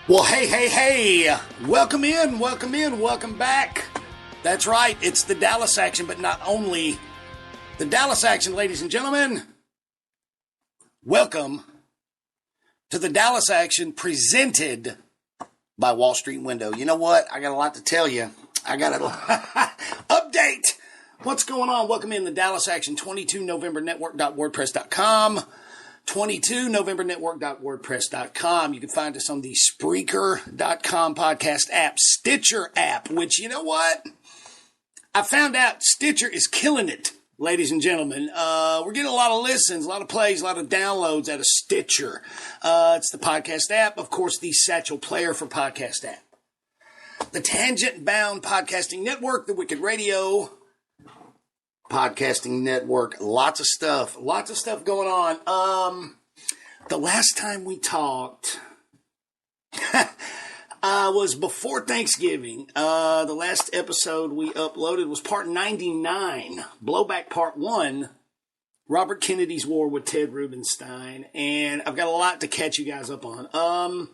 Well, hey, welcome in, welcome back. That's right, it's the Dallas Action, but not only the Dallas Action, ladies and gentlemen. Welcome to the Dallas Action presented by Wall Street Window. You know what? I got a lot to tell you. I got a update. What's going on? Welcome in the Dallas Action, 22novembernetwork.wordpress.com. 22novembernetwork.wordpress.com. You can find us on the Spreaker.com podcast app, Stitcher app, which, you know what? I found out Stitcher is killing it, ladies and gentlemen. We're getting a lot of listens, a lot of plays, a lot of downloads out of Stitcher. It's the podcast app, of course, the Satchel Player for podcast app. The Tangent Bound Podcasting Network, the Wicked Radio Podcasting Network, lots of stuff going on. The last time we talked was before Thanksgiving. The last episode we uploaded was part 99, Blowback Part 1, Robert Kennedy's War with Ted Rubenstein, and I've got a lot to catch you guys up on.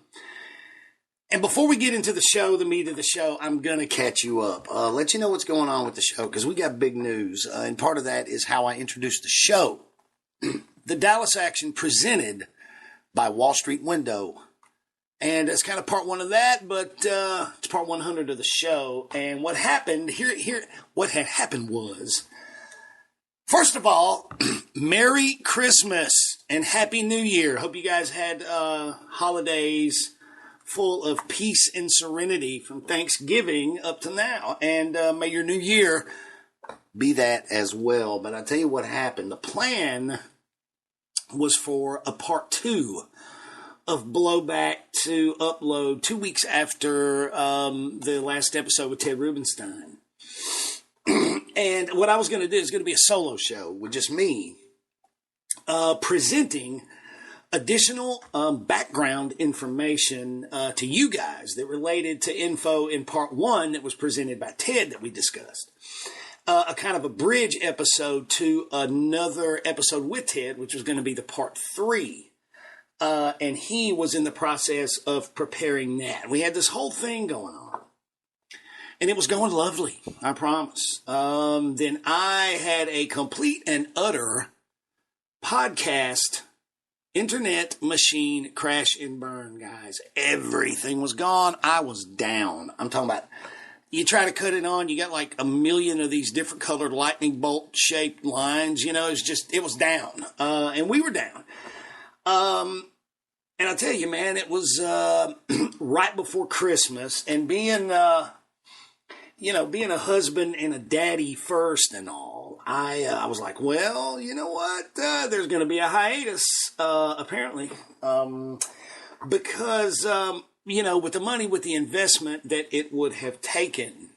And before we get into the show, the meat of the show, I'm going to catch you up. Let you know what's going on with the show, because we got big news. And part of that is how I introduced the show. The Dallas Action presented by Wall Street Window. And it's kind of part one of that, but it's part 100 of the show. And what happened, what had happened was, first of all, Merry Christmas and Happy New Year. Hope you guys had holidays full of peace and serenity from Thanksgiving up to now. And may your new year be that as well. But I tell you what happened. The plan was for a part 2 of Blowback to upload 2 weeks after the last episode with Ted Rubenstein. And what I was going to do is going to be a solo show with just me presenting additional background information to you guys that related to info in part 1 that was presented by Ted that we discussed. A kind of a bridge episode to another episode with Ted, which was going to be the part 3. And he was in the process of preparing that. We had this whole thing going on. And it was going lovely, I promise. Then I had a complete and utter podcast internet machine crash and burn, guys. Everything was gone. I was down. I'm talking about, you try to cut it on, you got like a million of these different colored lightning bolt shaped lines. You know, it was down. And we were down. And I'll tell you, man, it was right before Christmas, and being a husband and a daddy first and all, I was like, well, you know what? There's going to be a hiatus, apparently, because, with the money, with the investment that it would have taken,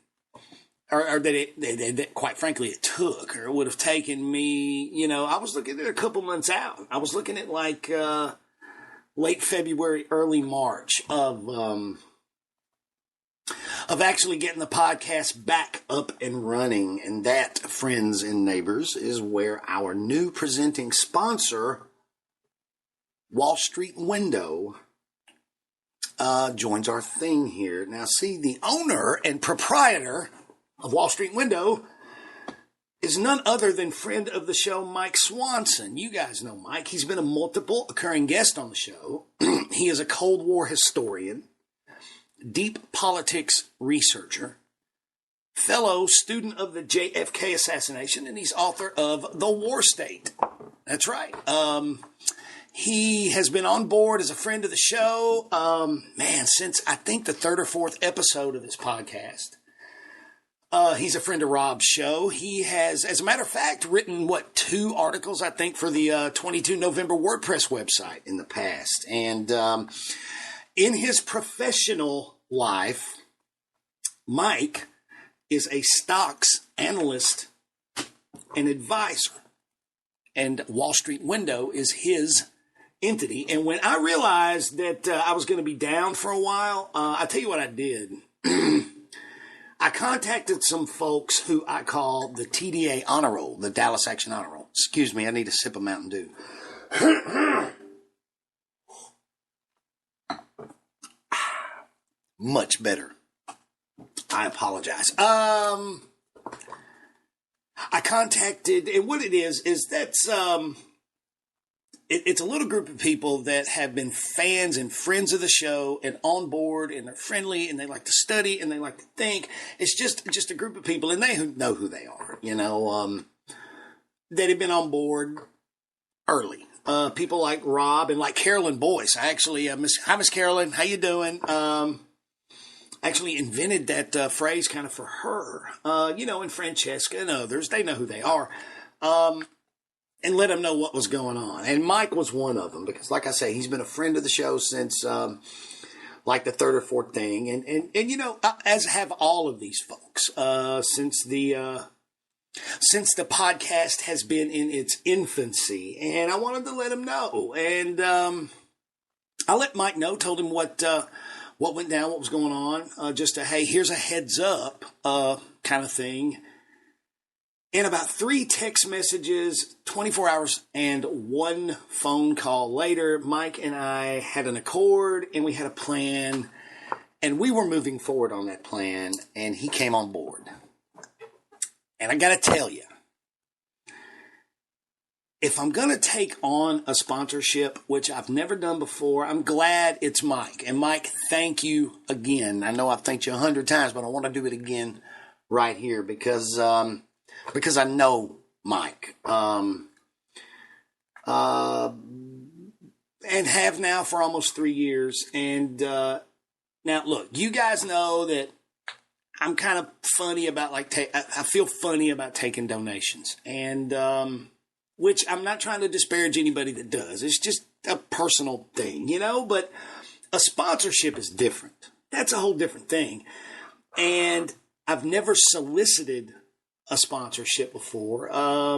or that quite frankly it took, or it would have taken me, I was looking at a couple months out. I was looking at like late February, early March of actually getting the podcast back up and running. And that, friends and neighbors, is where our new presenting sponsor, Wall Street Window, joins our thing here. Now, see, the owner and proprietor of Wall Street Window is none other than friend of the show, Mike Swanson. You guys know Mike. He's been a multiple occurring guest on the show. He is a Cold War historian, deep politics researcher, fellow student of the JFK assassination, and he's author of The War State. That's right. He has been on board as a friend of the show, since I think the 3rd or 4th episode of this podcast. He's a friend of Rob's show. He has, as a matter of fact, written, 2 articles, I think, for the 22 November WordPress website in the past. And in his professional life, Mike is a stocks analyst and advisor. And Wall Street Window is his entity. And when I realized that I was going to be down for a while, I tell you what I did. I contacted some folks who I call the TDA Honor Roll, the Dallas Action Honor Roll. Excuse me, I need a sip of Mountain Dew. much better. I apologize. I contacted, and what it is that's, it's a little group of people that have been fans and friends of the show and on board, and they're friendly and they like to study and they like to think. It's just a group of people, and they know who they are, that have been on board early. People like Rob and like Carolyn Boyce. I actually, hi, Miss Carolyn, how you doing? Actually invented that phrase kind of for her, and Francesca and others. They know who they are, and let them know what was going on. And Mike was one of them because, like I say, he's been a friend of the show since like the third or fourth thing, and as have all of these folks since the podcast has been in its infancy. And I wanted to let him know, and I let Mike know, told him what went down, what was going on, just a, hey, here's a heads up kind of thing. And about 3 text messages, 24 hours, and 1 phone call later, Mike and I had an accord, and we had a plan, and we were moving forward on that plan, and he came on board. And I got to tell you, if I'm going to take on a sponsorship, which I've never done before, I'm glad it's Mike. And Mike, thank you again. I know I've thanked you 100 times, but I want to do it again right here because I know Mike. And have now for almost 3 years. And now, look, you guys know that I'm kind of funny about, I feel funny about taking donations. And which I'm not trying to disparage anybody that does. It's just a personal thing, but a sponsorship is different. That's a whole different thing. And I've never solicited a sponsorship before. But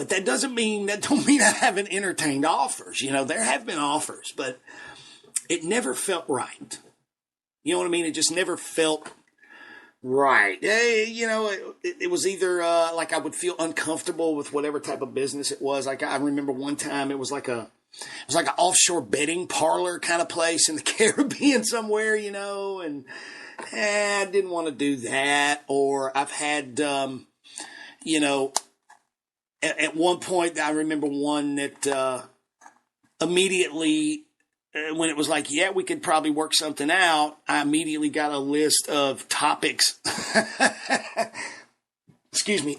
that don't mean I haven't entertained offers. There have been offers, but it never felt right. You know what I mean? It just never felt right. It was either like I would feel uncomfortable with whatever type of business it was. Like I remember one time it was like an offshore betting parlor kind of place in the Caribbean somewhere, and I didn't want to do that. Or I've had, at one point I remember one that immediately, when it was like, yeah, we could probably work something out, I immediately got a list of topics,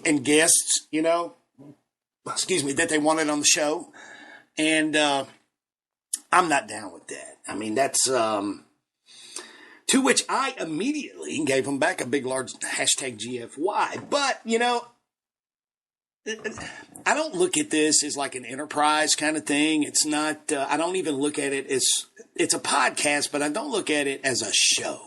and guests, that they wanted on the show. And I'm not down with that. I mean, that's, to which I immediately gave them back a big, large #GFY. But, I don't look at this as like an enterprise kind of thing. It's not, I don't even look at it as, it's a podcast, but I don't look at it as a show.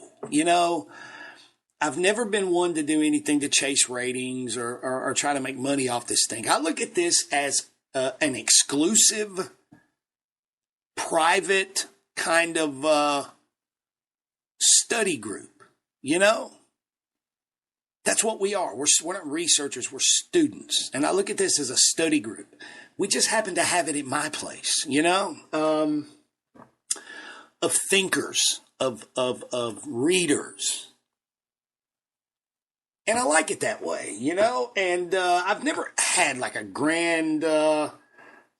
I've never been one to do anything to chase ratings or try to make money off this thing. I look at this as an exclusive, private kind of study group, That's what we are. We're not researchers. We're students. And I look at this as a study group. We just happen to have it at my place, of thinkers, of readers. And I like it that way, And I've never had like a grand,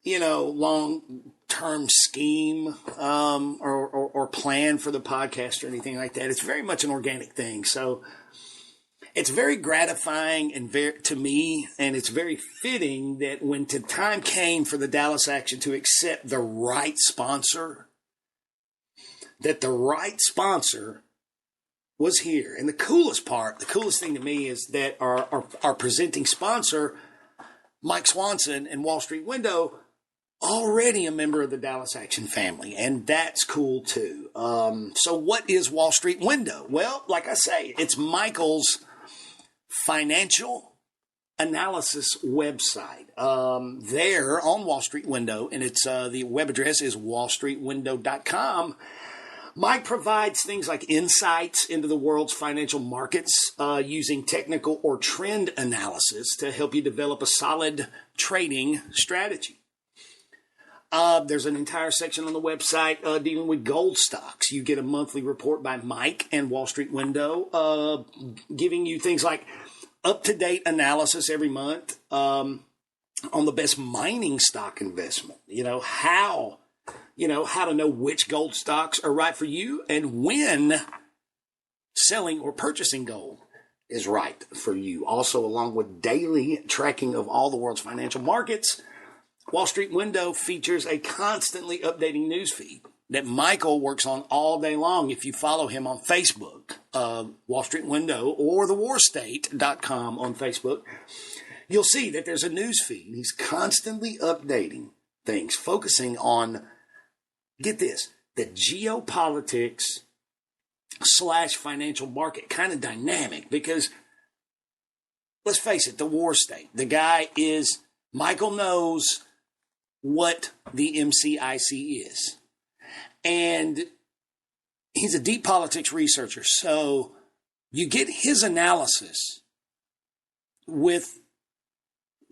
long-term scheme or plan for the podcast or anything like that. It's very much an organic thing. So it's very gratifying and to me, and it's very fitting that when the time came for the Dallas Action to accept the right sponsor, that the right sponsor was here. And the coolest thing to me is that our presenting sponsor, Mike Swanson and Wall Street Window, already a member of the Dallas Action family, and that's cool too. So what is Wall Street Window? Well, like I say, it's Michael's financial analysis website. There on Wall Street Window, and it's the web address is wallstreetwindow.com. Mike provides things like insights into the world's financial markets using technical or trend analysis to help you develop a solid trading strategy. There's an entire section on the website dealing with gold stocks. You get a monthly report by Mike and Wall Street Window, giving you things like up-to-date analysis every month on the best mining stock investment. How to know which gold stocks are right for you and when selling or purchasing gold is right for you. Also, along with daily tracking of all the world's financial markets, Wall Street Window features a constantly updating news feed that Michael works on all day long. If you follow him on Facebook, Wall Street Window or thewarstate.com on Facebook, you'll see that there's a news feed. He's constantly updating things, focusing on, get this, the geopolitics / financial market kind of dynamic. Because let's face it, the war state, the guy is, Michael knows what the MCIC is. And he's a deep politics researcher. So you get his analysis with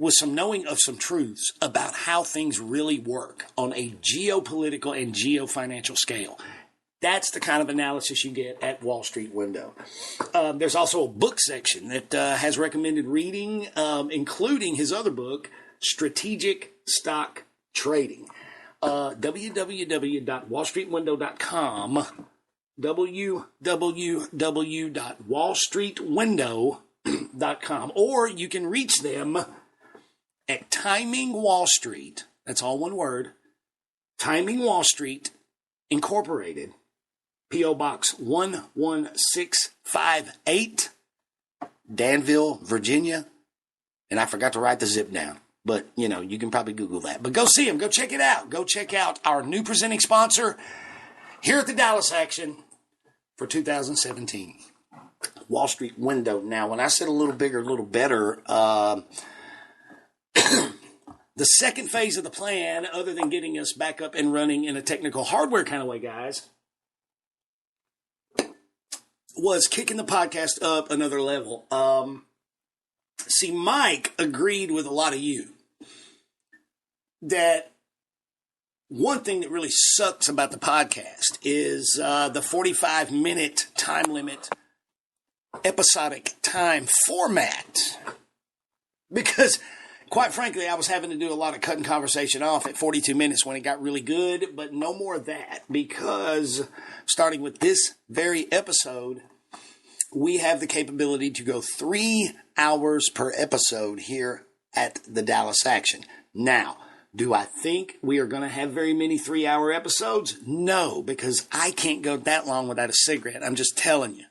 some knowing of some truths about how things really work on a geopolitical and geofinancial scale. That's the kind of analysis you get at Wall Street Window. There's also a book section that has recommended reading, including his other book, Strategic Stock Trading. www.wallstreetwindow.com, www.wallstreetwindow.com, or you can reach them at Timing Wall Street, that's all one word, Timing Wall Street Incorporated, P.O. Box 11658, Danville, Virginia, and I forgot to write the zip down. But, you can probably Google that. But go see him. Go check it out. Go check out our new presenting sponsor here at the Dallas Action for 2017. Wall Street Window. Now, when I said a little bigger, a little better, the second phase of the plan, other than getting us back up and running in a technical hardware kind of way, guys, was kicking the podcast up another level. See, Mike agreed with a lot of you that one thing that really sucks about the podcast is the 45-minute time limit, episodic time format. Because, quite frankly, I was having to do a lot of cutting conversation off at 42 minutes when it got really good, but no more of that, because starting with this very episode, we have the capability to go 3 hours per episode here at the Dallas Action. Now, do I think we are going to have very many 3-hour episodes? No, because I can't go that long without a cigarette. I'm just telling you.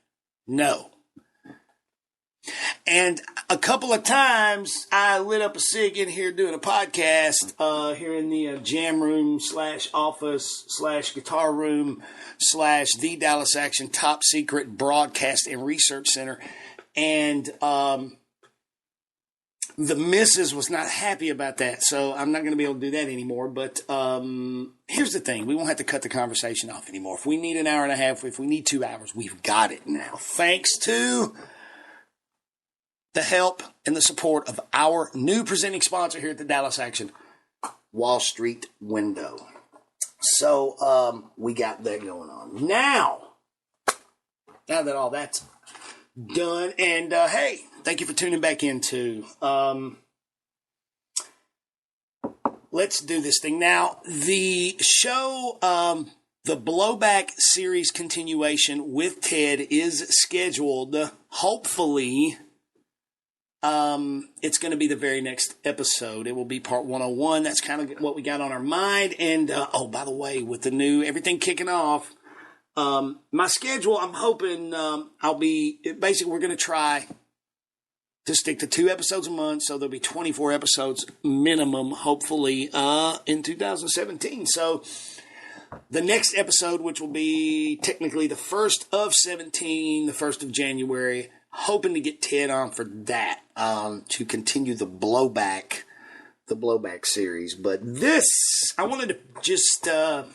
No. And a couple of times I lit up a cig in here doing a podcast here in the jam room / office / guitar room / the Dallas Action top secret broadcast and research center. And the missus was not happy about that, so I'm not going to be able to do that anymore. But here's the thing. We won't have to cut the conversation off anymore. If we need an hour and a half, if we need 2 hours, we've got it now. Thanks to the help and the support of our new presenting sponsor here at the Dallas Action, Wall Street Window. So we got that going on. Now that all that's done, and hey, thank you for tuning back into. Let's do this thing. Now, the show, the Blowback series continuation with Ted is scheduled, hopefully. It's going to be the very next episode. It will be part 101. That's kind of what we got on our mind. And, by the way, with the new, everything kicking off, my schedule, I'm hoping, basically we're going to try to stick to 2 episodes a month. So there'll be 24 episodes minimum, hopefully, in 2017. So the next episode, which will be technically the 1st of 17, the 1st of January, hoping to get Ted on for that, to continue the blowback series. But this, I wanted to just, to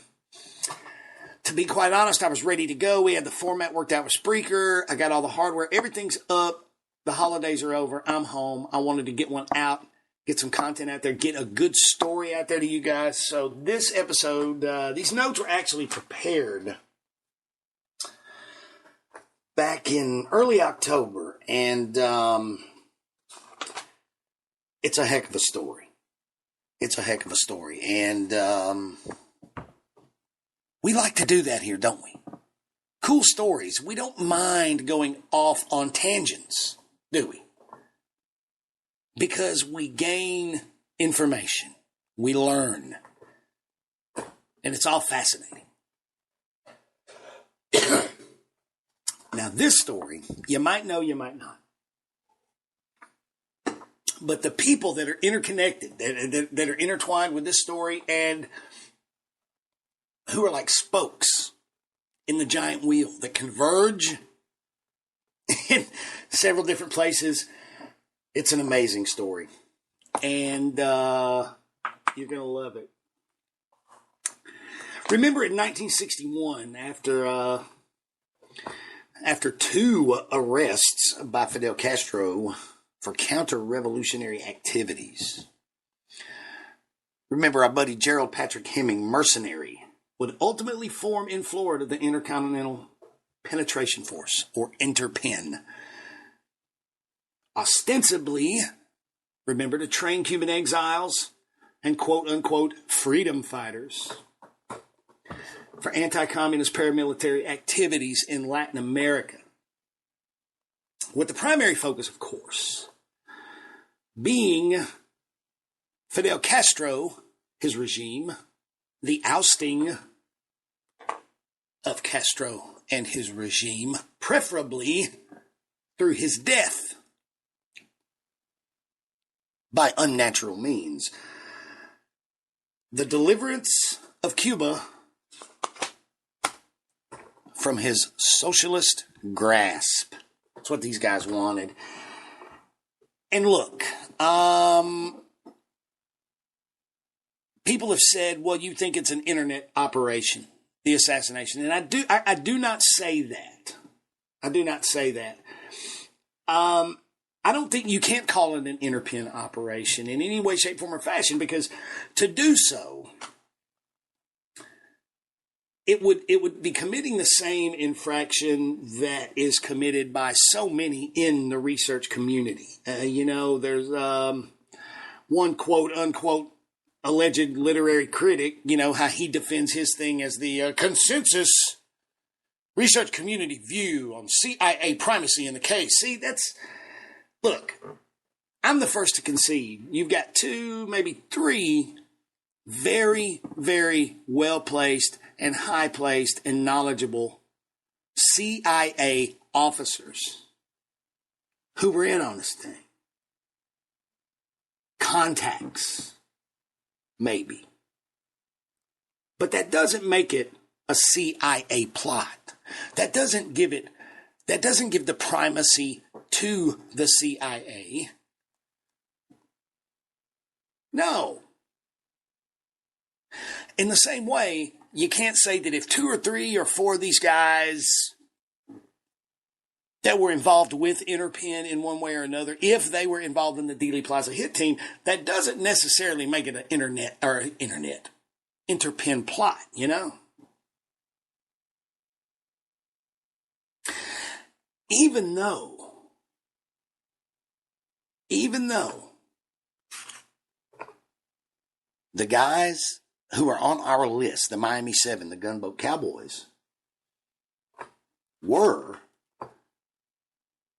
be quite honest, I was ready to go. We had the format worked out with Spreaker. I got all the hardware. Everything's up. The holidays are over. I'm home. I wanted to get one out get some content out there, get a good story out there to you guys. So this episode, these notes were actually prepared back in early October, and it's a heck of a story. It's a heck of a story, and we like to do that here, don't we? Cool stories. We don't mind going off on tangents, do we? Because we gain information. We learn. And it's all fascinating. Now, this story, you might know, you might not. But the people that are interconnected, that are intertwined with this story, and who are like spokes in the giant wheel that converge in several different places. It's an amazing story. And you're going to love it. Remember in 1961, after two arrests by Fidel Castro for counter-revolutionary activities. Remember our buddy Gerald Patrick Hemming, mercenary, would ultimately form in Florida the Intercontinental Penetration Force, or Interpen. Ostensibly, remember, to train Cuban exiles and quote-unquote freedom fighters for anti-communist paramilitary activities in Latin America. With the primary focus, of course, being Fidel Castro, his regime, the ousting of Castro and his regime, preferably through his death by unnatural means. The deliverance of Cuba from his socialist grasp. That's what these guys wanted. And look, people have said, well, you think it's an internet operation, the assassination. And I do not say that. I do not say that. I don't think you can't call it an Interpen operation in any way, shape, form, or fashion, because to do so, it would be committing the same infraction that is committed by so many in the research community. There's one quote-unquote alleged literary critic, how he defends his thing as the consensus research community view on CIA primacy in the case. See, look, I'm the first to concede. You've got two, maybe three very, very well-placed and high-placed and knowledgeable CIA officers who were in on this thing. Contacts, maybe. But that doesn't make it a CIA plot. That doesn't give the primacy to the CIA. No. In the same way, you can't say that if 2 or 3 or 4 of these guys that were involved with Interpen in one way or another, if they were involved in the Dealey Plaza hit team, that doesn't necessarily make it an Interpen plot, Even though the guys who are on our list, the Miami 7, the Gunboat Cowboys, were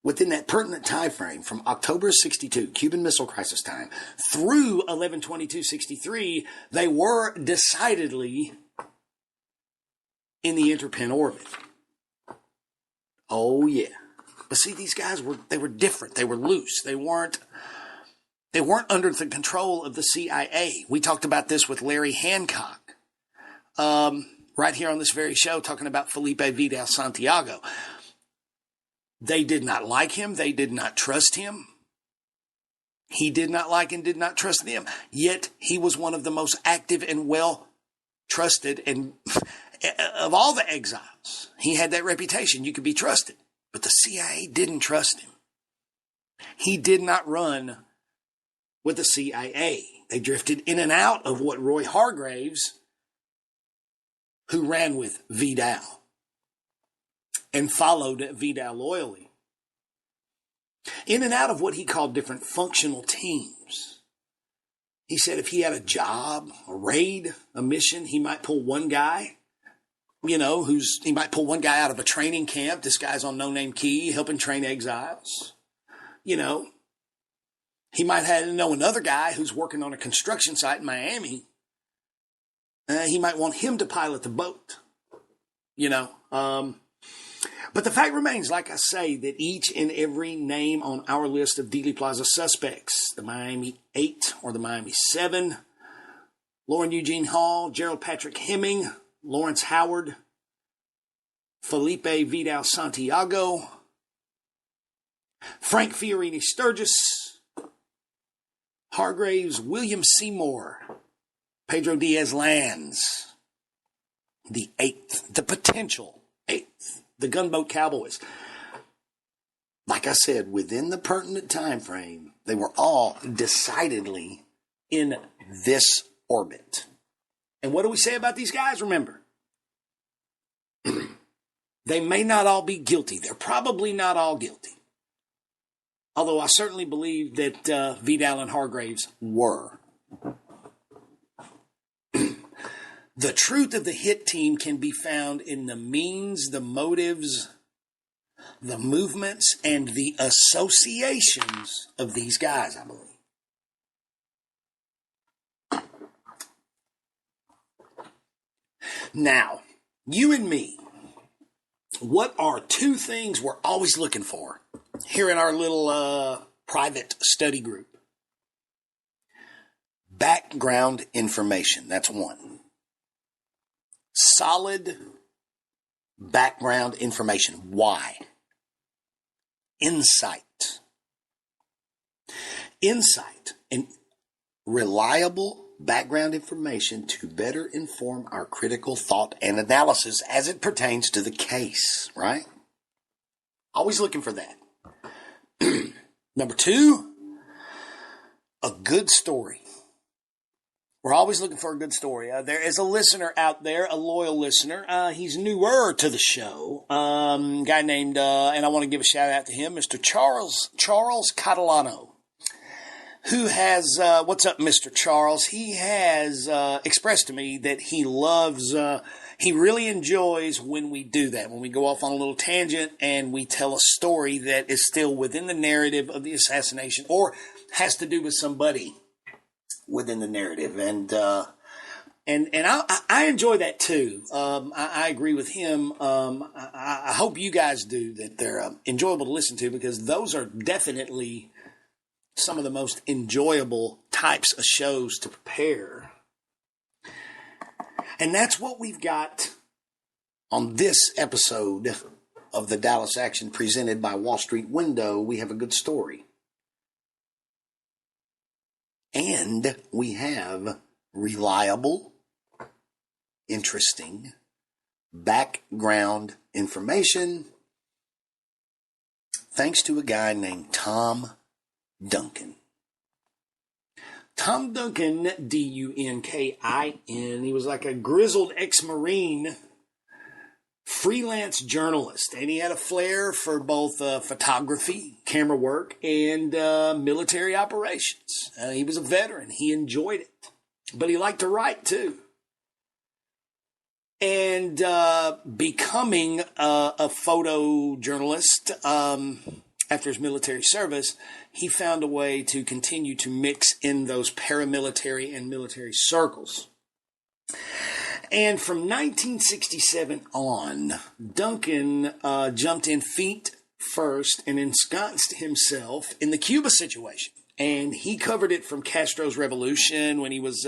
within that pertinent time frame from October 62, Cuban Missile Crisis time, through 11/22/63, they were decidedly in the Interpen orbit. Oh yeah. But see, these guys were different. They were loose. They weren't under the control of the CIA. We talked about this with Larry Hancock, right here on this very show, talking about Felipe Vidal Santiago. They did not like him. They did not trust him. He did not like and did not trust them. Yet he was one of the most active and well trusted and of all the exiles. He had that reputation. You could be trusted. But the CIA didn't trust him. He did not run with the CIA. They drifted in and out of what Roy Hargraves, who ran with Vidal and followed Vidal loyally, in and out of what he called different functional teams. He said if he had a job, a raid, a mission, he might pull one guy, he might pull one guy out of a training camp. This guy's on No Name Key, helping train exiles. He might know another guy who's working on a construction site in Miami. He might want him to pilot the boat, But the fact remains, like I say, that each and every name on our list of Dealey Plaza suspects, the Miami 8 or the Miami 7, Lauren Eugene Hall, Gerald Patrick Hemming, Lawrence Howard, Felipe Vidal Santiago, Frank Fiorini Sturgis, Hargraves, William Seymour, Pedro Diaz Lanz, the 8th, the potential 8th, the Gunboat Cowboys. Like I said, within the pertinent time frame, they were all decidedly in this orbit. And what do we say about these guys? Remember, they may not all be guilty. They're probably not all guilty. Although I certainly believe that Vidal and Hargraves were. The truth of the hit team can be found in the means, the motives, the movements, and the associations of these guys, I believe. Now, you and me, what are two things we're always looking for here in our little private study group? Background information, that's one. Solid background information. Why? Insight. Insight and reliable background information to better inform our critical thought and analysis as it pertains to the case, right? Always looking for that. Number two, a good story. We're always looking for a good story. There is a listener out there, a loyal listener. He's newer to the show. Guy named, and I want to give a shout out to him, Mr. Charles Catalano, who has, what's up, Mr. Charles? He has expressed to me that he loves, he really enjoys when we do that, when we go off on a little tangent and we tell a story that is still within the narrative of the assassination or has to do with somebody within the narrative. And I enjoy that too. I agree with him. I hope you guys do, that they're enjoyable to listen to, because those are definitely some of the most enjoyable types of shows to prepare. And that's what we've got on this episode of the Dallas Action presented by Wall Street Window. We have a good story. And we have reliable, interesting background information thanks to a guy named Tom Duncan. Tom Duncan, Dunkin. He was like a grizzled ex-Marine freelance journalist, and he had a flair for both photography, camera work, and military operations. He was a veteran. He enjoyed it, but he liked to write too. And becoming a photojournalist after his military service, he found a way to continue to mix in those paramilitary and military circles. And from 1967 on, Duncan jumped in feet first and ensconced himself in the Cuba situation. And he covered it from Castro's revolution, when he was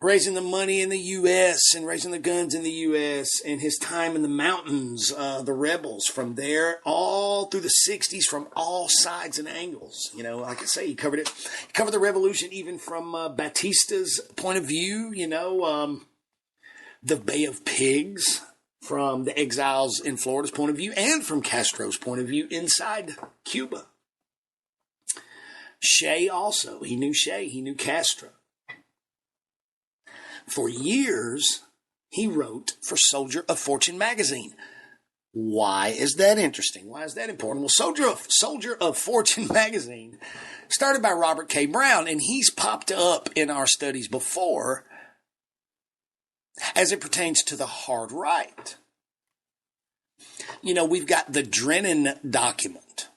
raising the money in the U.S. and raising the guns in the U.S., and his time in the mountains, the rebels, from there all through the 60s, from all sides and angles. You know, like I say, he covered it. He covered the revolution even from Batista's point of view, the Bay of Pigs from the exiles in Florida's point of view, and from Castro's point of view inside Cuba. Che also. He knew Che. He knew Castro. For years, he wrote for Soldier of Fortune magazine. Why is that interesting? Why is that important? Well, Soldier of Fortune magazine started by Robert K. Brown, and he's popped up in our studies before as it pertains to the hard right. You know, we've got the Drennan document.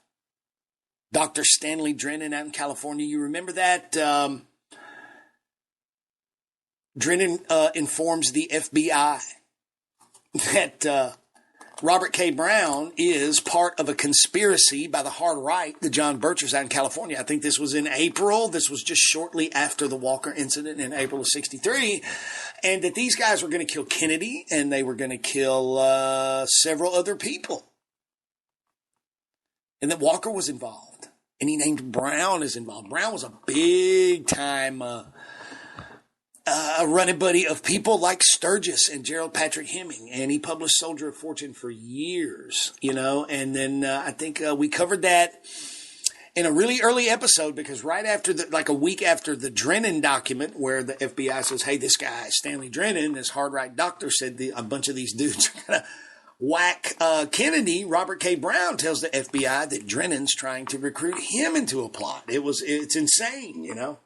Dr. Stanley Drennan out in California. You remember that? Drennan informs the FBI that Robert K. Brown is part of a conspiracy by the hard right, the John Birchers out in California. I think this was in April. This was just shortly after the Walker incident in April of 1963. And that these guys were going to kill Kennedy and they were going to kill several other people. And that Walker was involved. And he named Brown as involved. Brown was a big time a running buddy of people like Sturgis and Gerald Patrick Hemming, and he published Soldier of Fortune for years, you know, and then I think we covered that in a really early episode because right after like a week after the Drennan document where the FBI says, hey, this guy, Stanley Drennan, this hard right doctor said a bunch of these dudes are going to whack Kennedy, Robert K. Brown tells the FBI that Drennan's trying to recruit him into a plot. It's insane, you know.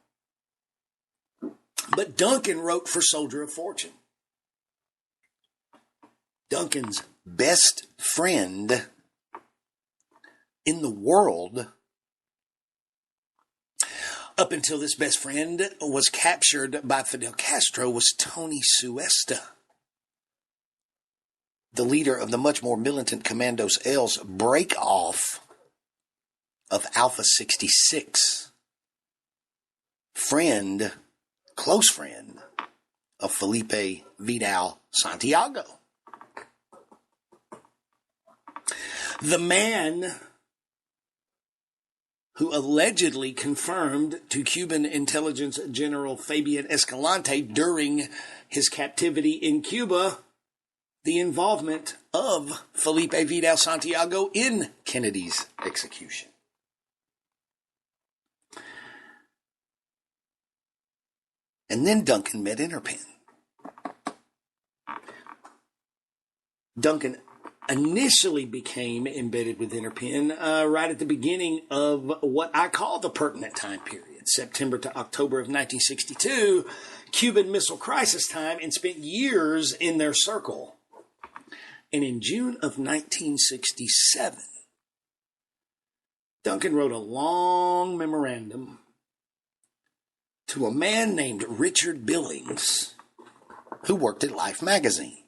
But Duncan wrote for Soldier of Fortune. Duncan's best friend in the world, up until this best friend was captured by Fidel Castro, was Tony Suesta, the leader of the much more militant Commandos L's break-off of Alpha 66. Close friend of Felipe Vidal Santiago. The man who allegedly confirmed to Cuban intelligence general Fabian Escalante during his captivity in Cuba the involvement of Felipe Vidal Santiago in Kennedy's execution. And then Duncan met Interpin. Duncan initially became embedded with Interpin right at the beginning of what I call the pertinent time period, September to October of 1962, Cuban Missile Crisis time, and spent years in their circle. And in June of 1967, Duncan wrote a long memorandum to a man named Richard Billings, who worked at Life magazine,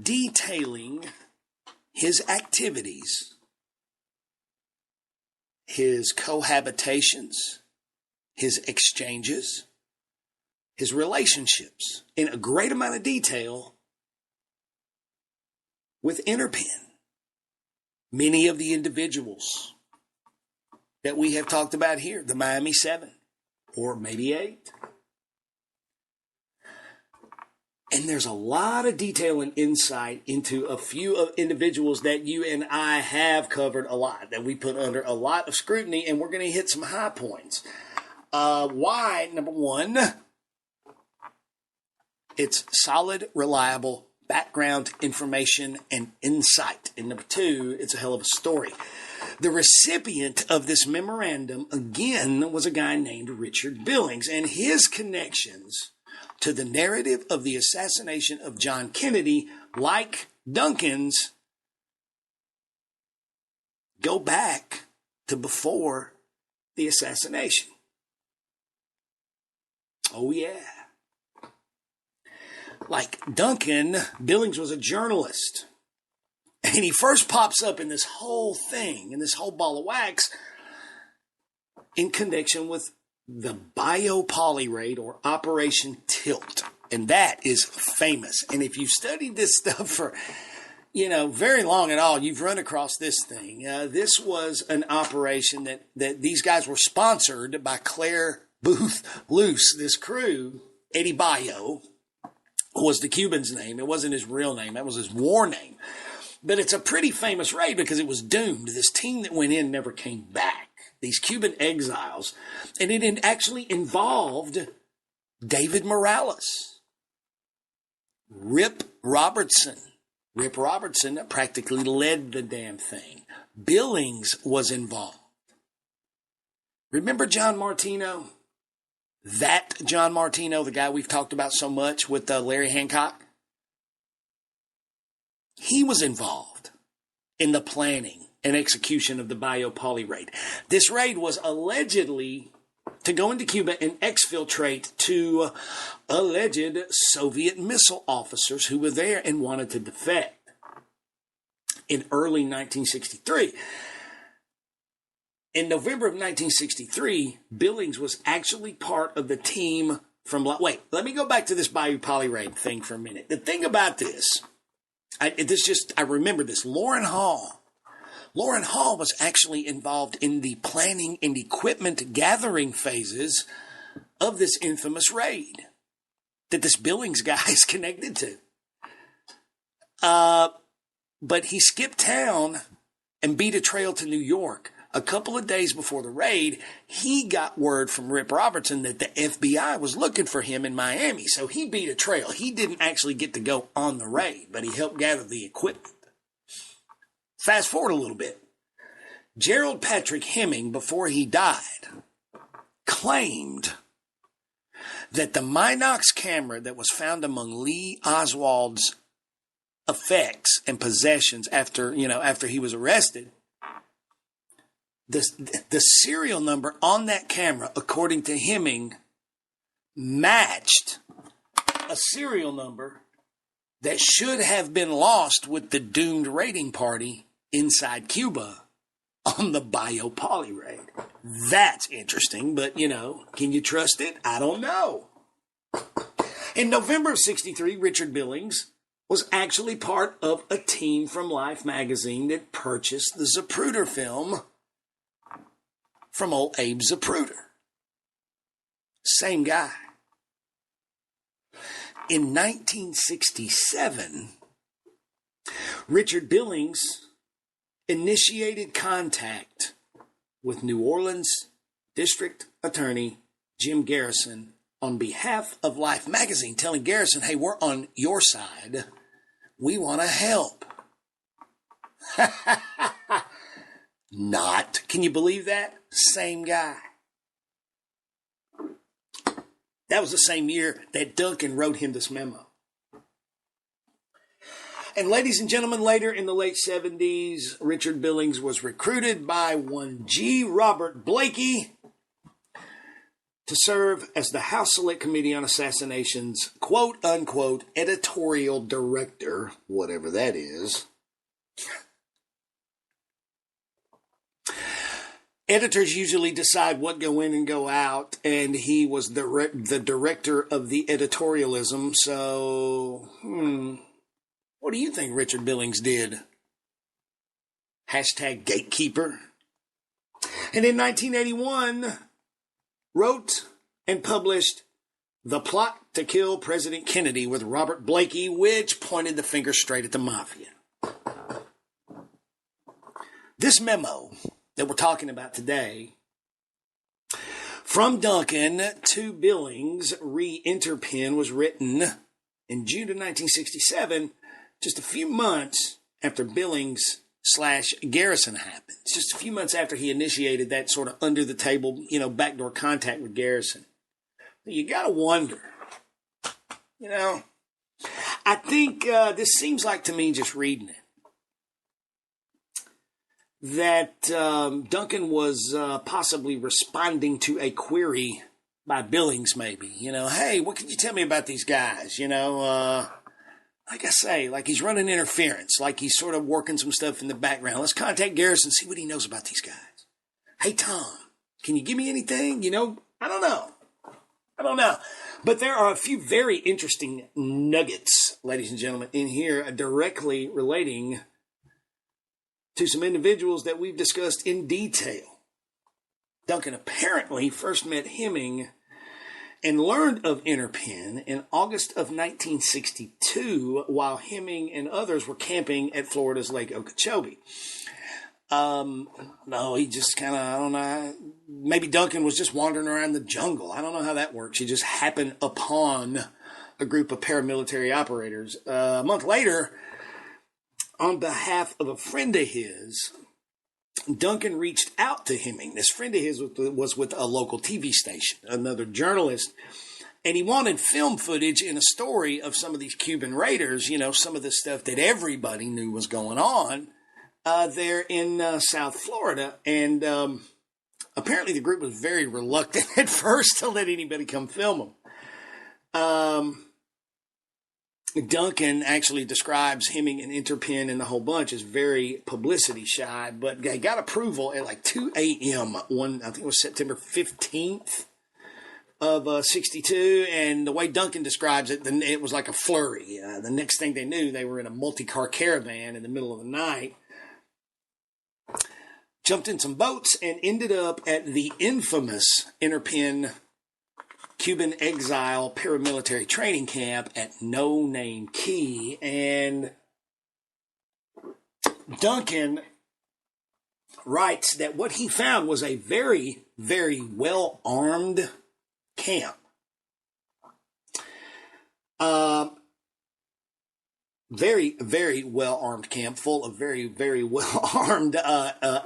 detailing his activities, his cohabitations, his exchanges, his relationships in a great amount of detail with Interpin. Many of the individuals that we have talked about here, the Miami 7, or maybe 8. And there's a lot of detail and insight into a few of individuals that you and I have covered a lot, that we put under a lot of scrutiny, and we're going to hit some high points. Why? Number one, it's solid, reliable background information and insight. And number two, it's a hell of a story. The recipient of this memorandum, again, was a guy named Richard Billings, and his connections to the narrative of the assassination of John Kennedy, like Duncan's, go back to before the assassination. Oh, yeah. Like Duncan, Billings was a journalist. And he first pops up in this whole thing, in this whole ball of wax, in connection with the Biopoly raid or Operation Tilt. And that is famous. And if you've studied this stuff for, very long at all, you've run across this thing. This was an operation that these guys were sponsored by Claire Booth Luce, this crew. Eddie Bayo was the Cuban's name. It wasn't his real name. That was his war name. But it's a pretty famous raid because it was doomed. This team that went in never came back. These Cuban exiles. And it actually involved David Morales, Rip Robertson. Rip Robertson practically led the damn thing. Billings was involved. Remember John Martino? That John Martino, the guy we've talked about so much with Larry Hancock? He was involved in the planning and execution of the Bayou Poly raid. This raid was allegedly to go into Cuba and exfiltrate to alleged Soviet missile officers who were there and wanted to defect. In early 1963, in November of 1963, Billings was actually part of the team from... Wait, let me go back to this Bayou Poly raid thing for a minute. The thing about this, I remember this. Lauren Hall was actually involved in the planning and equipment gathering phases of this infamous raid that this Billings guy is connected to. But he skipped town and beat a trail to New York. A couple of days before the raid, he got word from Rip Robertson that the FBI was looking for him in Miami. So he beat a trail. He didn't actually get to go on the raid, but he helped gather the equipment. Fast forward a little bit. Gerald Patrick Hemming, before he died, claimed that the Minox camera that was found among Lee Oswald's effects and possessions after he was arrested, the serial number on that camera, according to Hemming, matched a serial number that should have been lost with the doomed raiding party inside Cuba on the Bayou Poly raid. That's interesting, but, can you trust it? I don't know. In November of 63, Richard Billings was actually part of a team from Life magazine that purchased the Zapruder film from old Abe Zapruder. Same guy. In 1967, Richard Billings initiated contact with New Orleans District Attorney Jim Garrison on behalf of Life magazine, telling Garrison, hey, we're on your side. We want to help. Not. Can you believe that? Same guy. That was the same year that Duncan wrote him this memo. And ladies and gentlemen, later in the late 70s, Richard Billings was recruited by one G. Robert Blakey to serve as the House Select Committee on Assassination's quote-unquote editorial director, whatever that is. Editors usually decide what go in and go out, and he was the director of the editorialism. So, what do you think Richard Billings did? Hashtag gatekeeper. And in 1981, wrote and published The Plot to Kill President Kennedy with Robert Blakey, which pointed the finger straight at the mafia. This memo that we're talking about today, from Duncan to Billings, re-enter pen, was written in June of 1967, just a few months after Billings/Garrison happened. Just a few months after he initiated that sort of under-the-table, backdoor contact with Garrison. You gotta wonder, I think this seems like to me, just reading it, that Duncan was possibly responding to a query by Billings, maybe. Hey, what can you tell me about these guys? Like I say, like he's running interference, like he's sort of working some stuff in the background. Let's contact Garrison, see what he knows about these guys. Hey, Tom, can you give me anything? I don't know. But there are a few very interesting nuggets, ladies and gentlemen, in here directly relating to some individuals that we've discussed in detail. Duncan apparently first met Hemming and learned of Interpen in August of 1962 while Hemming and others were camping at Florida's Lake Okeechobee. No, he just kind of, I don't know, maybe Duncan was just wandering around the jungle. I don't know how that works. He just happened upon a group of paramilitary operators. A month later, on behalf of a friend of his, Duncan reached out to Hemming. This friend of his was with a local TV station, another journalist, and he wanted film footage in a story of some of these Cuban raiders, you know, some of the stuff that everybody knew was going on there in South Florida. And apparently the group was very reluctant at first to let anybody come film them. Duncan actually describes Hemming and Interpen and the whole bunch as very publicity shy, but they got approval at like 2 a.m. I think it was September 15th of 62. And the way Duncan describes it, then it was like a flurry. The next thing they knew, they were in a multi-car caravan in the middle of the night, jumped in some boats, and ended up at the infamous Interpen Cuban exile paramilitary training camp at No Name Key. And Duncan writes that what he found was a very, very well-armed camp. Very, very well-armed camp full of very, very well-armed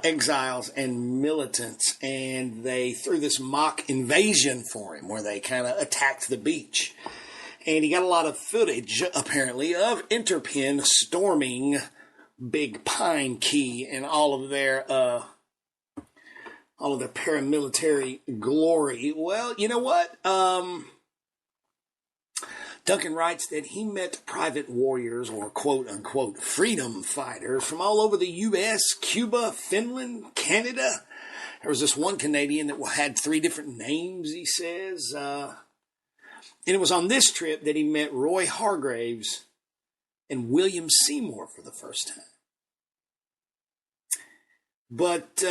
exiles and militants. And they threw this mock invasion for him where they kind of attacked the beach. And he got a lot of footage, apparently, of Interpen storming Big Pine Key and all of their paramilitary glory. Well, you know what? Duncan writes that he met private warriors or quote-unquote freedom fighters from all over the U.S., Cuba, Finland, Canada. There was this one Canadian that had 3 different names, he says. And it was on this trip that he met Roy Hargraves and William Seymour for the first time. But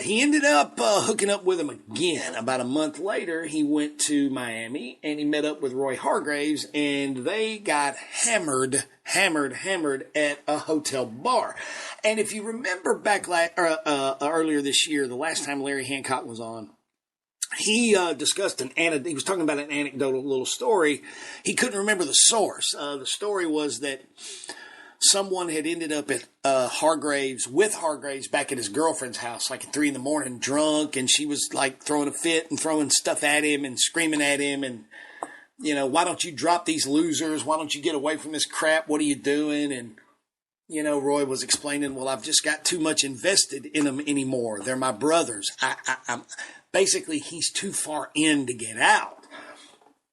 he ended up hooking up with them again. About a month later, he went to Miami and he met up with Roy Hargraves, and they got hammered at a hotel bar. And if you remember back earlier this year, the last time Larry Hancock was on, he discussed he was talking about an anecdotal little story. He couldn't remember the source. The story was that someone had ended up at Hargraves back at his girlfriend's house, like at 3 a.m, drunk, and she was like throwing a fit and throwing stuff at him and screaming at him, and, you know, why don't you drop these losers? Why don't you get away from this crap? What are you doing? And, you know, Roy was explaining, well, I've just got too much invested in them anymore. They're my brothers. I'm basically, he's too far in to get out.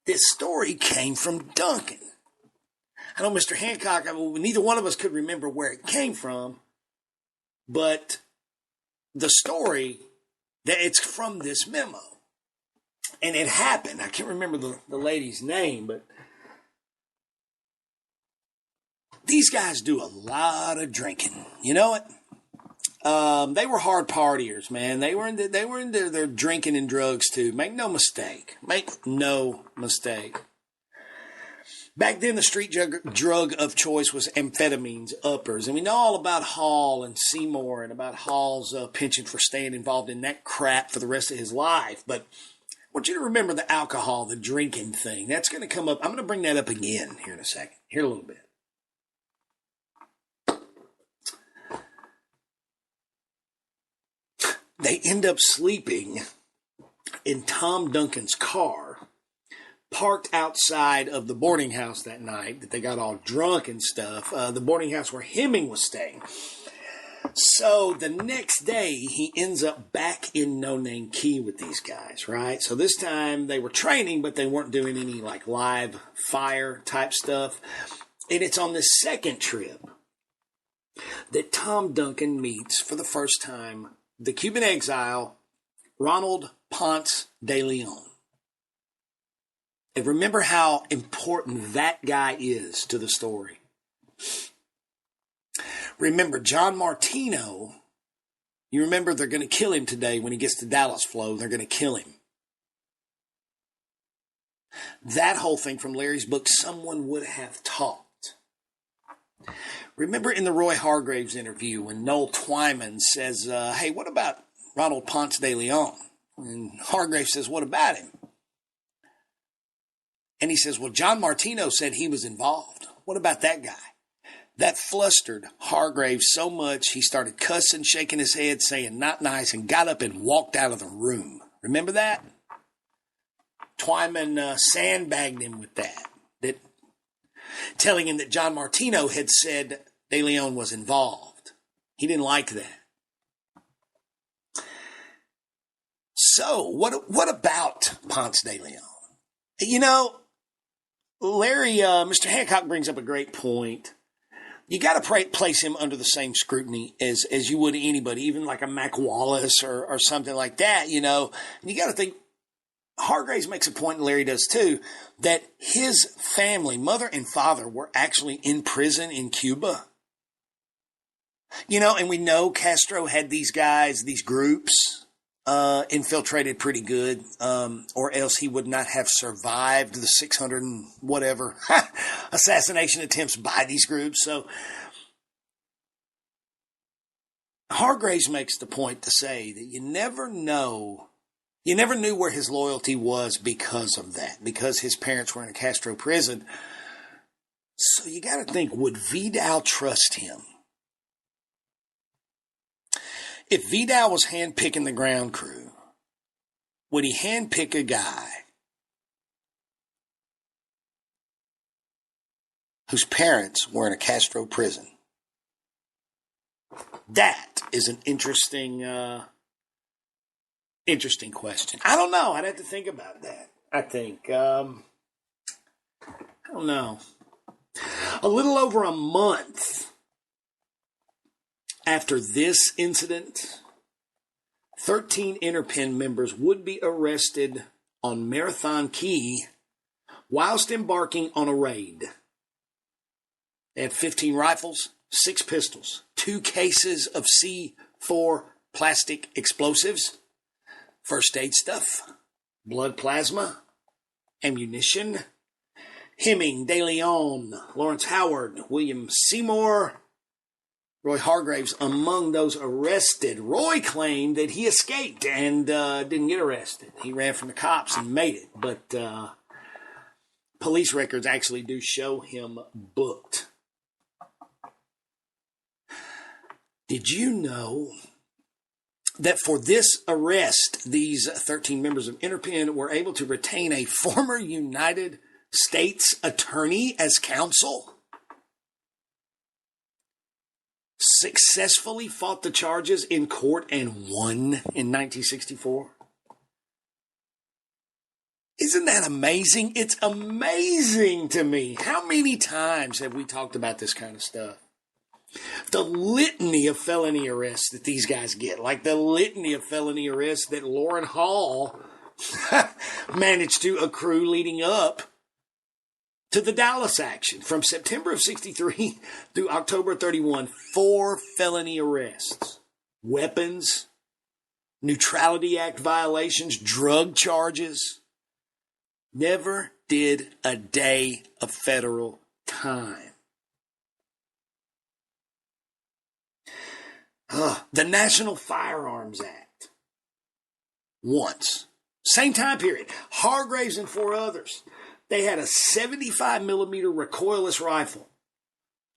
This story came from Duncan. I know Mr. Hancock, neither one of us could remember where it came from, but the story, that it's from this memo. And it happened. I can't remember the lady's name, but these guys do a lot of drinking. You know it? They were hard partiers, man. They were into their drinking and drugs too. Make no mistake. Back then, the street drug of choice was amphetamines, uppers. And we know all about Hall and Seymour and about Hall's penchant for staying involved in that crap for the rest of his life. But I want you to remember the alcohol, the drinking thing. That's going to come up. I'm going to bring that up again here in a second. Here a little bit. They end up sleeping in Tom Duncan's car, parked outside of the boarding house that night that they got all drunk and stuff, the boarding house where Hemming was staying. So the next day, he ends up back in No Name Key with these guys, right? So this time they were training, but they weren't doing any like live fire type stuff. And it's on this second trip that Tom Duncan meets for the first time the Cuban exile, Ronald Ponce de Leon. And remember how important that guy is to the story. Remember, John Martino, you remember they're going to kill him today when he gets to Dallas, Flo. They're going to kill him. That whole thing from Larry's book, Someone Would Have Taught. Remember in the Roy Hargraves interview when Noel Twyman says, hey, what about Ronald Ponce de Leon? And Hargraves says, what about him? And he says, well, John Martino said he was involved. What about that guy? That flustered Hargraves so much he started cussing, shaking his head, saying not nice, and got up and walked out of the room. Remember that? Twyman sandbagged him with that, telling him that John Martino had said De Leon was involved. He didn't like that. So, what about Ponce de Leon? You know, Larry, Mr. Hancock brings up a great point. You got to place him under the same scrutiny as you would anybody, even like a Mac Wallace or something like that, you know. And you got to think, Hargraves makes a point, and Larry does too, that his family, mother and father, were actually in prison in Cuba. You know, and we know Castro had these guys, these groups, infiltrated pretty good, or else he would not have survived the 600 and whatever assassination attempts by these groups. So Hargraves makes the point to say that you never knew where his loyalty was because of that, because his parents were in a Castro prison. So you got to think, would Vidal trust him? If Vidal was handpicking the ground crew, would he handpick a guy whose parents were in a Castro prison? That is an interesting question. I don't know. I'd have to think about that. I don't know. A little over a month after this incident, 13 Interpen members would be arrested on Marathon Key whilst embarking on a raid. They had 15 rifles, 6 pistols, 2 cases of C4 plastic explosives, first aid stuff, blood plasma, ammunition. Hemming, De Leon, Lawrence Howard, William Seymour, Roy Hargraves among those arrested. Roy claimed that he escaped and didn't get arrested. He ran from the cops and made it. But police records actually do show him booked. Did you know that for this arrest, these 13 members of Interpen were able to retain a former United States attorney as counsel? Successfully fought the charges in court and won in 1964. Isn't that amazing? It's amazing to me. How many times have we talked about this kind of stuff? The litany of felony arrests that these guys get, like the litany of felony arrests that Lauren Hall managed to accrue leading up to the Dallas action from September of 63 through October 31, 4 felony arrests, weapons, Neutrality Act violations, drug charges. Never did a day of federal time. The National Firearms Act. Once. Same time period. Hargraves and 4 others. They had a 75 millimeter recoilless rifle,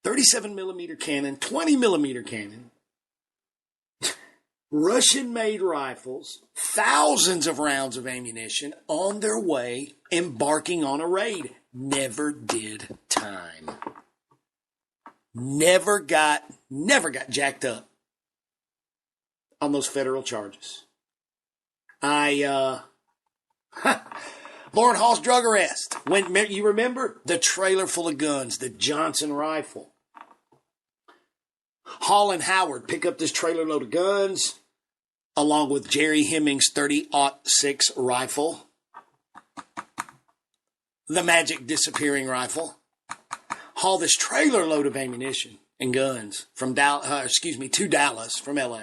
37 millimeter cannon, 20 millimeter cannon, Russian-made rifles, thousands of rounds of ammunition on their way, embarking on a raid. Never did time. Never got jacked up on those federal charges. Lauren Hall's drug arrest. When you remember the trailer full of guns, the Johnson rifle. Hall and Howard pick up this trailer load of guns, along with Jerry Hemming's 30-06 rifle, the magic disappearing rifle. Haul this trailer load of ammunition and guns from to Dallas from LA.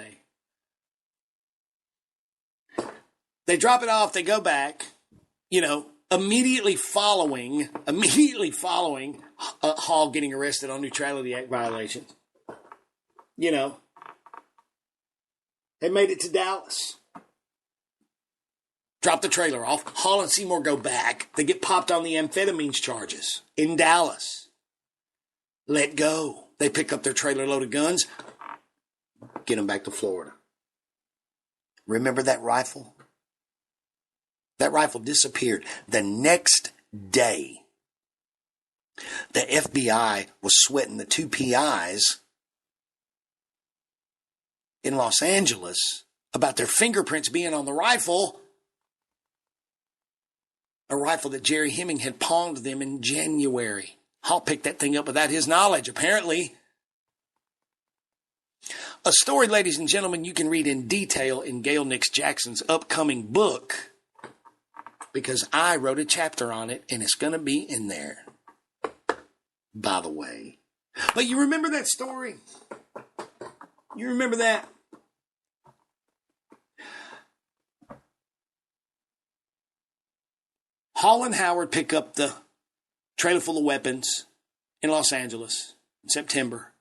They drop it off. They go back. You know, immediately following Hall getting arrested on Neutrality Act violations. You know, they made it to Dallas. Drop the trailer off. Hall and Seymour go back. They get popped on the amphetamines charges in Dallas. Let go. They pick up their trailer load of guns. Get them back to Florida. Remember that rifle? That rifle disappeared. The next day, the FBI was sweating the two PIs in Los Angeles about their fingerprints being on the rifle. A rifle that Jerry Hemming had pawned them in January. Hall picked that thing up without his knowledge, apparently. A story, ladies and gentlemen, you can read in detail in Gail Nix Jackson's upcoming book, because I wrote a chapter on it, and it's going to be in there, by the way. But you remember that story? You remember that? Hall and Howard pick up the trailer full of weapons in Los Angeles in September.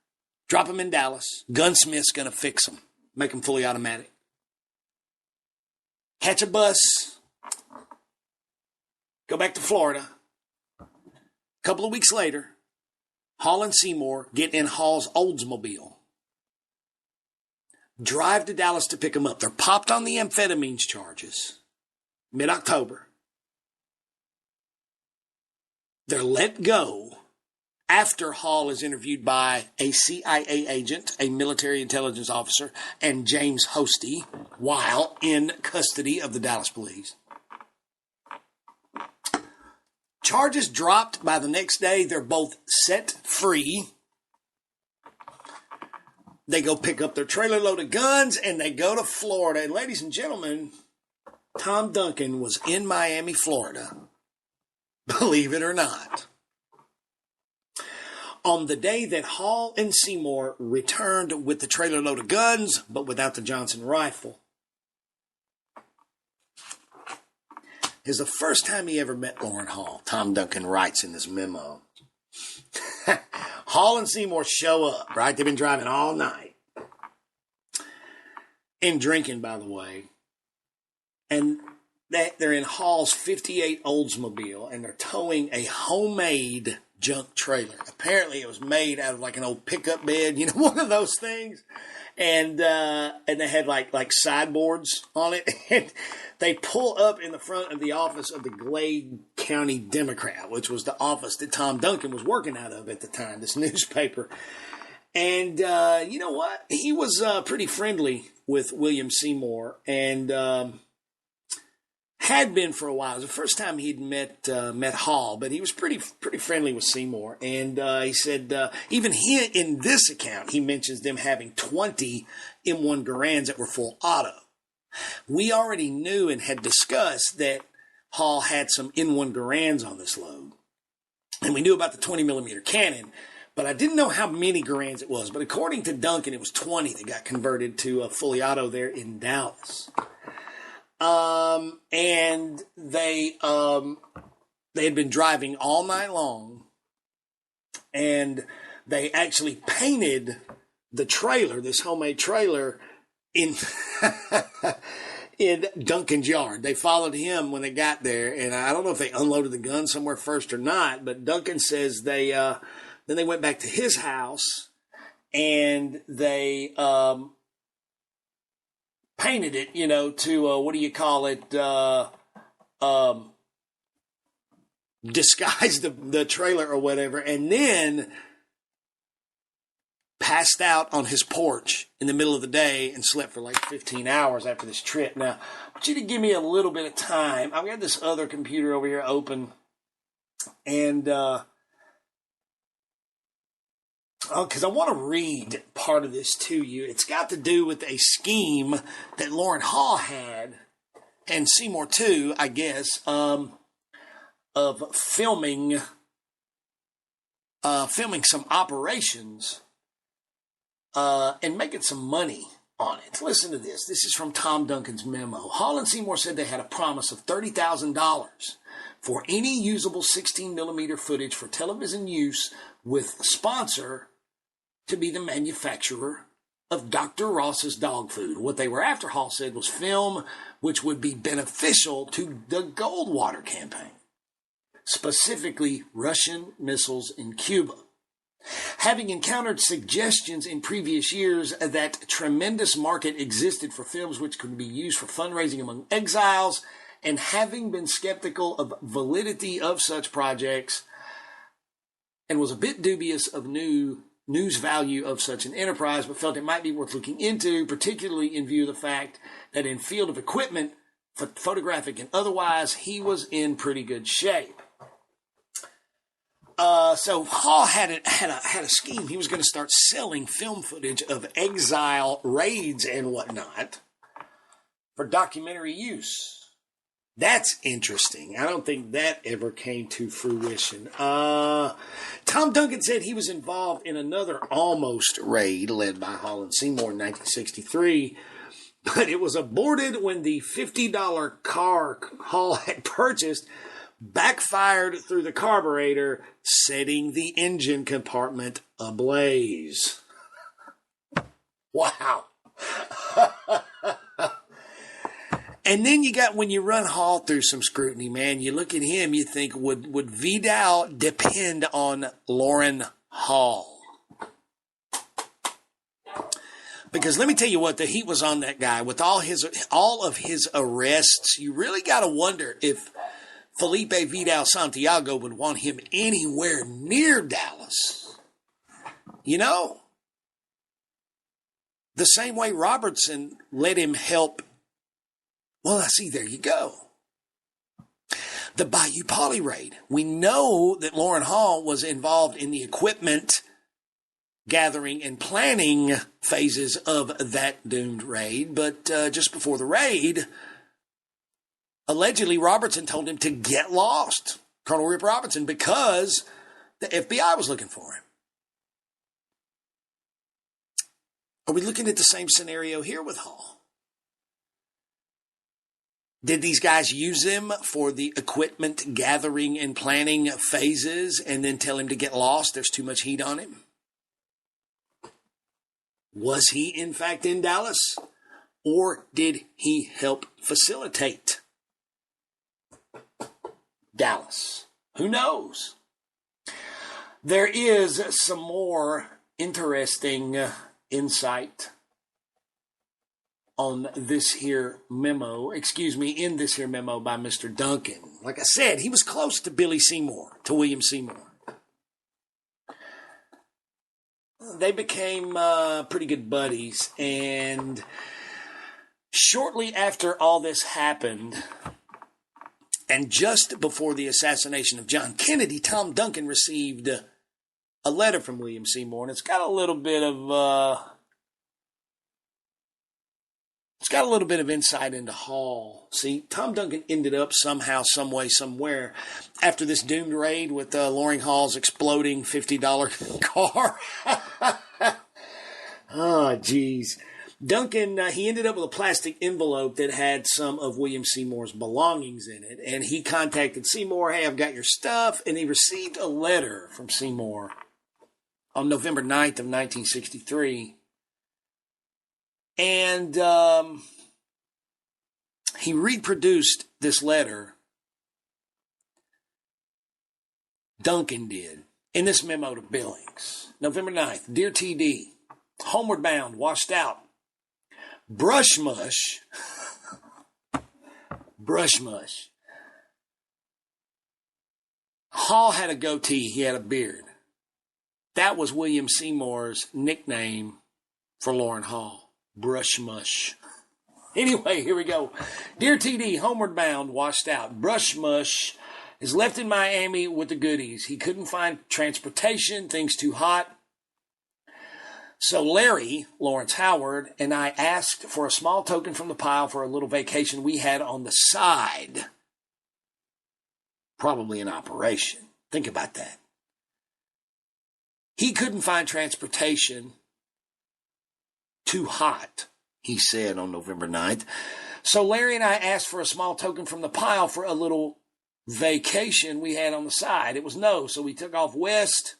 Drop them in Dallas. Gunsmith's going to fix them. Make them fully automatic. Catch a bus. Go back to Florida. A couple of weeks later, Hall and Seymour get in Hall's Oldsmobile. Drive to Dallas to pick them up. They're popped on the amphetamines charges. Mid-October. They're let go after Hall is interviewed by a CIA agent, a military intelligence officer, and James Hosty while in custody of the Dallas police. Charges dropped by the next day. They're both set free. They go pick up their trailer load of guns and they go to Florida. And ladies and gentlemen, Tom Duncan was in Miami, Florida. Believe it or not. On the day that Hall and Seymour returned with the trailer load of guns, but without the Johnson rifle, is the first time he ever met Lauren Hall. Tom Duncan writes in this memo. Hall and Seymour show up, right? They've been driving all night. And drinking, by the way. And they're in Hall's 58 Oldsmobile, and they're towing a homemade junk trailer. Apparently it was made out of like an old pickup bed, you know, one of those things. And they had like sideboards on it. And they pull up in the front of the office of the Glade County Democrat, which was the office that Tom Duncan was working out of at the time, this newspaper. And you know what? He was pretty friendly with William Seymour, and had been for a while. It was the first time he'd met Hall, but he was pretty friendly with Seymour. And he said, even in this account, he mentions them having 20 M1 Garands that were full auto. We already knew and had discussed that Hall had some M1 Garands on this load. And we knew about the 20 millimeter cannon, but I didn't know how many Garands it was. But according to Duncan, it was 20 that got converted to a fully auto there in Dallas. And they had been driving all night long, and they actually painted the trailer, this homemade trailer, in in Duncan's yard. They followed him when they got there, and I don't know if they unloaded the gun somewhere first or not, but Duncan says then they went back to his house, and they painted it, you know, to, disguise the trailer or whatever, and then passed out on his porch in the middle of the day and slept for like 15 hours after this trip. Now, I want you to give me a little bit of time. I've got this other computer over here open, and because I want to read part of this to you. It's got to do with a scheme that Lauren Hall had, and Seymour too, I guess, of filming some operations and making some money on it. Listen to this. This is from Tom Duncan's memo. Hall and Seymour said they had a promise of $30,000 for any usable 16 millimeter footage for television use, with sponsor to be the manufacturer of Dr. Ross's dog food. What they were after, Hall said, was film which would be beneficial to the Goldwater campaign, specifically Russian missiles in Cuba. Having encountered suggestions in previous years that tremendous market existed for films which could be used for fundraising among exiles, and having been skeptical of validity of such projects, and was a bit dubious of news value of such an enterprise, but felt it might be worth looking into, particularly in view of the fact that in field of equipment, photographic and otherwise, he was in pretty good shape. So Hall had a scheme. He was going to start selling film footage of exile raids and whatnot for documentary use. That's interesting. I don't think that ever came to fruition. Tom Duncan said he was involved in another almost raid led by Hall and Seymour in 1963, but it was aborted when the $50 car Hall had purchased backfired through the carburetor, setting the engine compartment ablaze. Wow. And then you got, when you run Hall through some scrutiny, man, you look at him, you think, would Vidal depend on Lauren Hall? Because let me tell you what, the heat was on that guy with all of his arrests. You really got to wonder if Felipe Vidal Santiago would want him anywhere near Dallas. You know, the same way Robertson let him help. Well, I see, there you go. The Bayou Poly raid. We know that Lauren Hall was involved in the equipment gathering and planning phases of that doomed raid, but just before the raid, allegedly, Robertson told him to get lost, Colonel Rip Robertson, because the FBI was looking for him. Are we looking at the same scenario here with Hall? Did these guys use him for the equipment gathering and planning phases and then tell him to get lost? There's too much heat on him. Was he, in fact, in Dallas? Or did he help facilitate Dallas? Who knows? There is some more interesting insight on this here memo, in this here memo by Mr. Duncan. Like I said, he was close to Billy Seymour, to William Seymour. They became pretty good buddies, and shortly after all this happened, and just before the assassination of John Kennedy, Tom Duncan received a letter from William Seymour, and it's got a little bit of insight into Hall. See, Tom Duncan ended up somehow, some way, somewhere, after this doomed raid with Loring Hall's exploding $50 car. Oh, geez. Duncan, he ended up with a plastic envelope that had some of William Seymour's belongings in it, and he contacted Seymour, hey, I've got your stuff, and he received a letter from Seymour on November 9th of 1963. And he reproduced this letter, Duncan did, in this memo to Billings. November 9th, Dear TD, homeward bound, washed out, brush mush. Hall had a goatee, he had a beard. That was William Seymour's nickname for Lauren Hall. Brush mush. Anyway, here we go. Dear TD, homeward bound, washed out. Brush mush is left in Miami with the goodies. He couldn't find transportation, things too hot. So Larry, Lawrence Howard, and I asked for a small token from the pile for a little vacation we had on the side. Probably an operation. Think about that. He couldn't find transportation. Too hot, he said on November 9th. So Larry and I asked for a small token from the pile for a little vacation we had on the side. It was no, so we took off west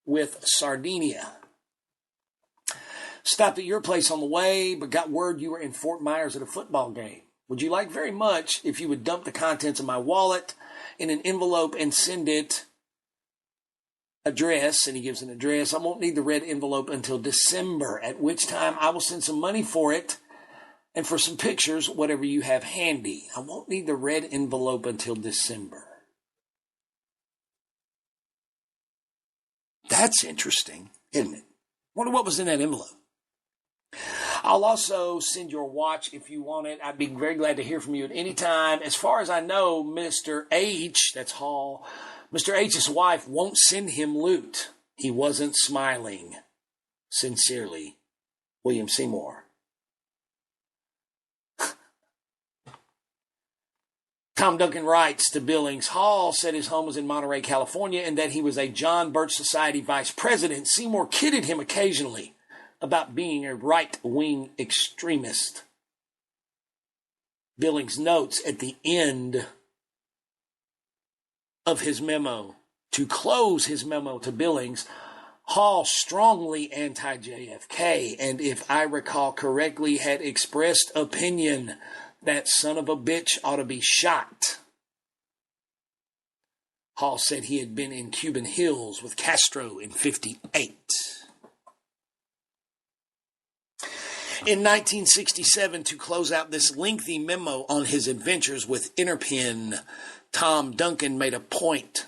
with Sardinia. Stopped at your place on the way, but got word you were in Fort Myers at a football game. Would you like very much if you would dump the contents of my wallet in an envelope and send it address, and he gives an address. I won't need the red envelope until December, at which time I will send some money for it and for some pictures, whatever you have handy. I won't need the red envelope until December. That's interesting, isn't it? Wonder what was in that envelope. I'll also send your watch if you want it. I'd be very glad to hear from you at any time. As far as I know, Mr. H, that's Hall, Mr. H's wife won't send him loot. He wasn't smiling. Sincerely, William Seymour. Tom Duncan writes to Billings, Hall said his home was in Monterey, California, and that he was a John Birch Society vice president. Seymour kidded him occasionally about being a right-wing extremist. Billings notes at the end of his memo, to close his memo to Billings, Hall strongly anti-JFK, and if I recall correctly, had expressed opinion that son of a bitch ought to be shot. Hall said he had been in Cuban Hills with Castro in '58. In 1967, to close out this lengthy memo on his adventures with Interpin, Tom Duncan made a point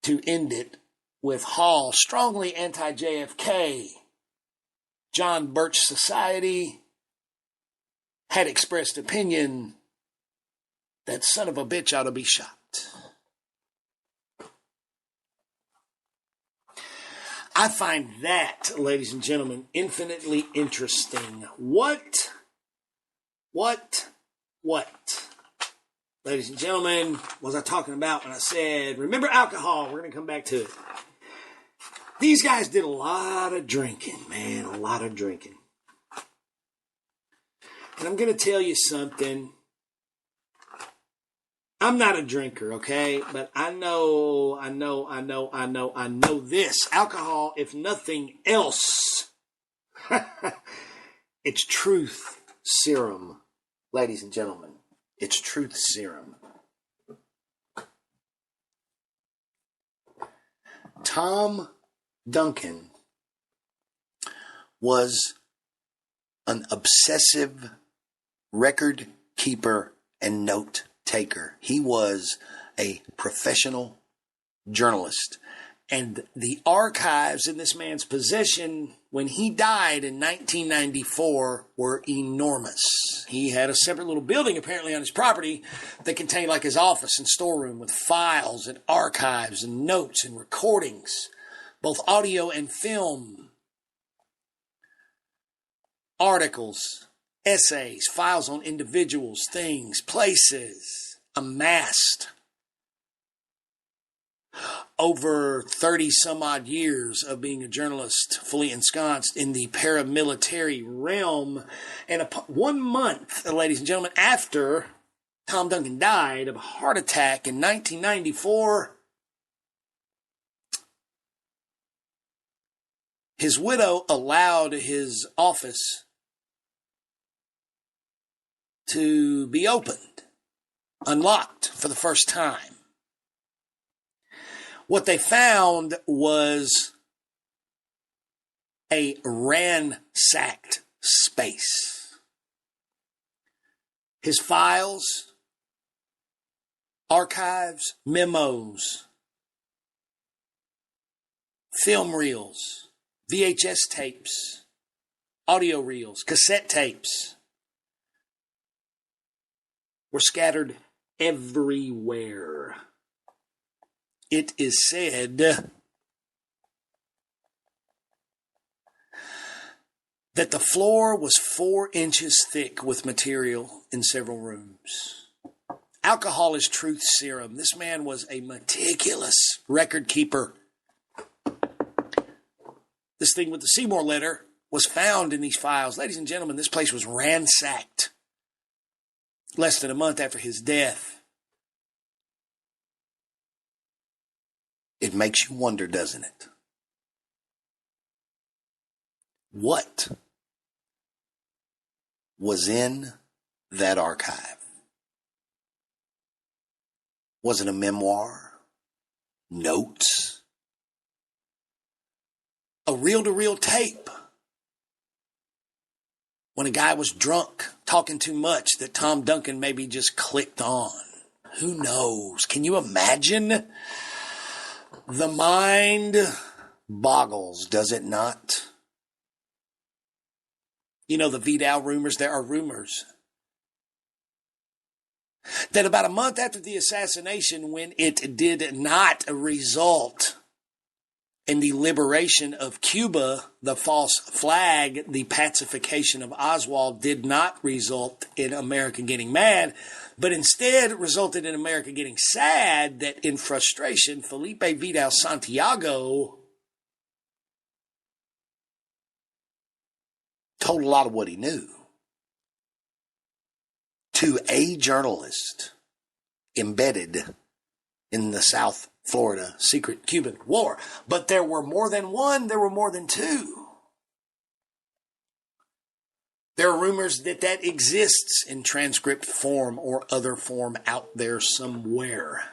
to end it with Hall strongly anti-JFK. John Birch Society had expressed opinion that son of a bitch ought to be shot. I find that, ladies and gentlemen, infinitely interesting. What? Ladies and gentlemen, was I talking about when I said, remember alcohol? We're going to come back to it. These guys did a lot of drinking, man, a lot of drinking. And I'm going to tell you something. I'm not a drinker, okay? But I know this. Alcohol, if nothing else, it's truth serum, ladies and gentlemen. It's truth serum. Tom Duncan was an obsessive record keeper and note taker. He was a professional journalist. And the archives in this man's possession when he died in 1994 were enormous. He had a separate little building apparently on his property that contained like his office and storeroom with files and archives and notes and recordings, both audio and film, articles, essays, files on individuals, things, places, amassed over 30 some odd years of being a journalist, fully ensconced in the paramilitary realm. And 1 month, ladies and gentlemen, after Tom Duncan died of a heart attack in 1994, his widow allowed his office to be opened, unlocked for the first time. What they found was a ransacked space. His files, archives, memos, film reels, VHS tapes, audio reels, cassette tapes were scattered everywhere. It is said that the floor was 4 inches thick with material in several rooms. Alcohol is truth serum. This man was a meticulous record keeper. This thing with the Seymour letter was found in these files. Ladies and gentlemen, this place was ransacked. less than a month after his death. It makes you wonder, doesn't it? What was in that archive? Was it a memoir? Notes? A reel-to-reel tape? When a guy was drunk, talking too much, that Tom Duncan maybe just clicked on. Who knows? Can you imagine? The mind boggles, does it not? You know, the Vidal rumors, there are rumors that about a month after the assassination, when it did not result in the liberation of Cuba, the false flag, the pacification of Oswald did not result in America getting mad, but instead resulted in America getting sad, that in frustration, Felipe Vidal Santiago told a lot of what he knew to a journalist embedded in the South Florida secret Cuban war. But there were more than one, there were more than two. There are rumors that that exists in transcript form or other form out there somewhere.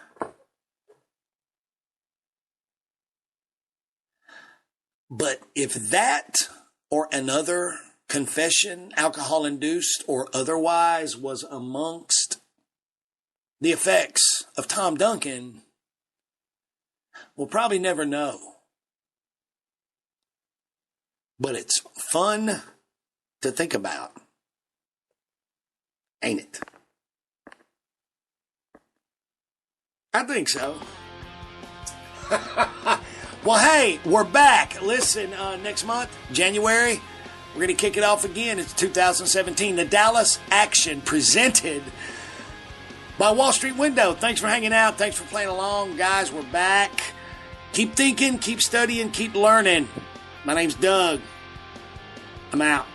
But if that or another confession, alcohol-induced or otherwise, was amongst the effects of Tom Duncan, we'll probably never know. But it's fun to think about, ain't it? I think so. Well, hey, we're back. Listen, next month, January, we're going to kick it off again. It's 2017, the Dallas Action, presented by Wall Street Window. Thanks for hanging out. Thanks for playing along. Guys, we're back. Keep thinking, keep studying, keep learning. My name's Doug. I'm out.